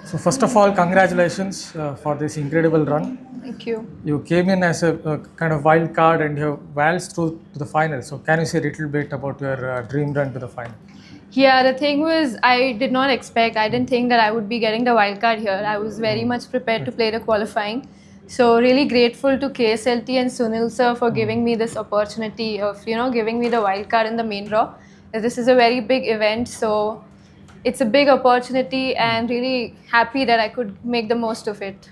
So first of all, congratulations for this incredible run. Thank you. You came in as a kind of wild card and you have waltzed through to the final. So can you say a little bit about your dream run to the final? Yeah, the thing was, I did not expect, I didn't think that I would be getting the wild card here. I was very much prepared to play the qualifying. So really grateful to KSLT and Sunil sir for giving me this opportunity of, giving me the wild card in the main draw. This is a very big event, so it's a big opportunity and really happy that I could make the most of it.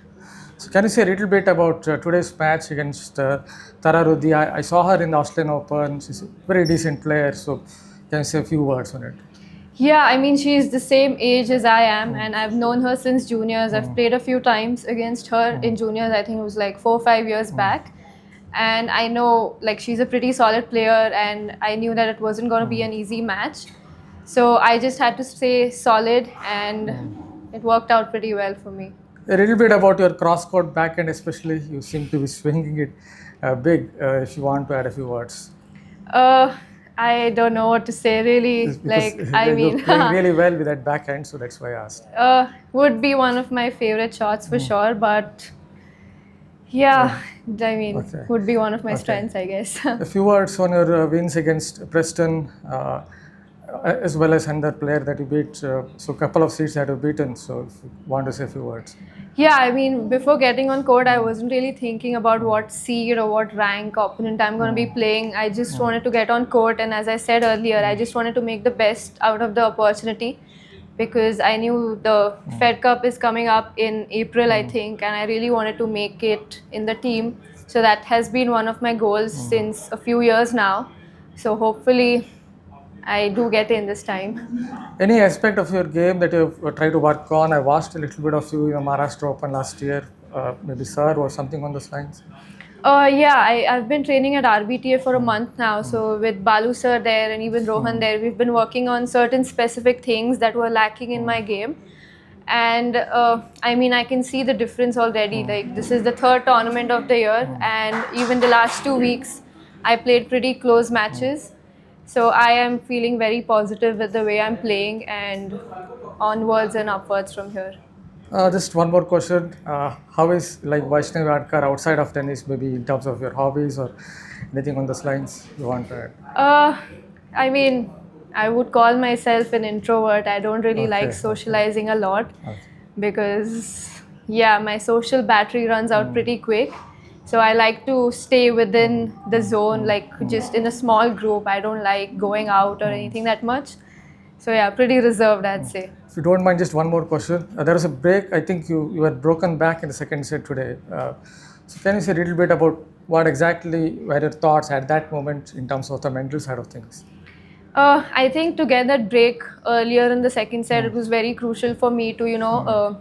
So can you say a little bit about today's match against Tara Rudhi? I saw her in the Australian Open. She's a very decent player. So can you say a few words on it? Yeah, I mean, she's the same age as I am, and I've known her since juniors. I've played a few times against her in juniors. I think it was like 4 or 5 years back. And I know like she's a pretty solid player, and I knew that it wasn't going to be an easy match. So I just had to stay solid, and it worked out pretty well for me. A little bit about your cross-court backhand, especially. You seem to be swinging it big. If you want to add a few words. I don't know what to say really. Like, I mean, you're playing really well with that backhand, so that's why I asked. would be one of my favorite shots for sure, but yeah, I mean, Okay. would be one of my strengths, I guess. A few words on your wins against Preston, as well as another player that you beat. So a couple of seeds that you beaten. So if you want to say a few words. Yeah, I mean, before getting on court, I wasn't really thinking about what seed or what rank opponent I'm going to be playing. I just wanted to get on court, and as I said earlier, I just wanted to make the best out of the opportunity because I knew the Fed Cup is coming up in April, I think, and I really wanted to make it in the team. So that has been one of my goals since a few years now. So hopefully I do get in this time. Any aspect of your game that you've tried to work on? I watched a little bit of you in the Maharashtra Open last year, maybe serve or something on those lines. Yeah, I've been training at RBTA for a month now. So with Balu sir there and even Rohan there, we've been working on certain specific things that were lacking in my game. And I mean, I can see the difference already. Like, this is the third tournament of the year, and even the last 2 weeks, I played pretty close matches. So I am feeling very positive with the way I'm playing, and onwards and upwards from here. Just one more question. How is like Vaishnavi Adkar outside of tennis, maybe in terms of your hobbies or anything on those lines you want to add? I mean, I would call myself an introvert. I don't really like socializing a lot because, yeah, my social battery runs out pretty quick. So I like to stay within the zone, like just in a small group. I don't like going out or anything that much. So yeah, pretty reserved, I'd say. If you don't mind, just one more question. There was a break. I think you had broken back in the second set today. So can you say a little bit about what exactly were your thoughts at that moment in terms of the mental side of things? I think to get that break earlier in the second set, it was very crucial for me to,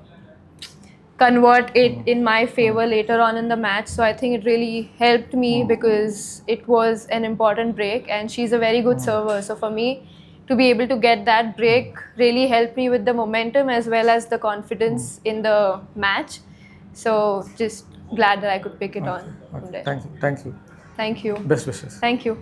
convert it in my favor later on in the match. So I think it really helped me because it was an important break, and she's a very good server. So for me to be able to get that break really helped me with the momentum as well as the confidence in the match. So just glad that I could pick it on from there. Thank you. Thank you. Thank you. Best wishes. Thank you.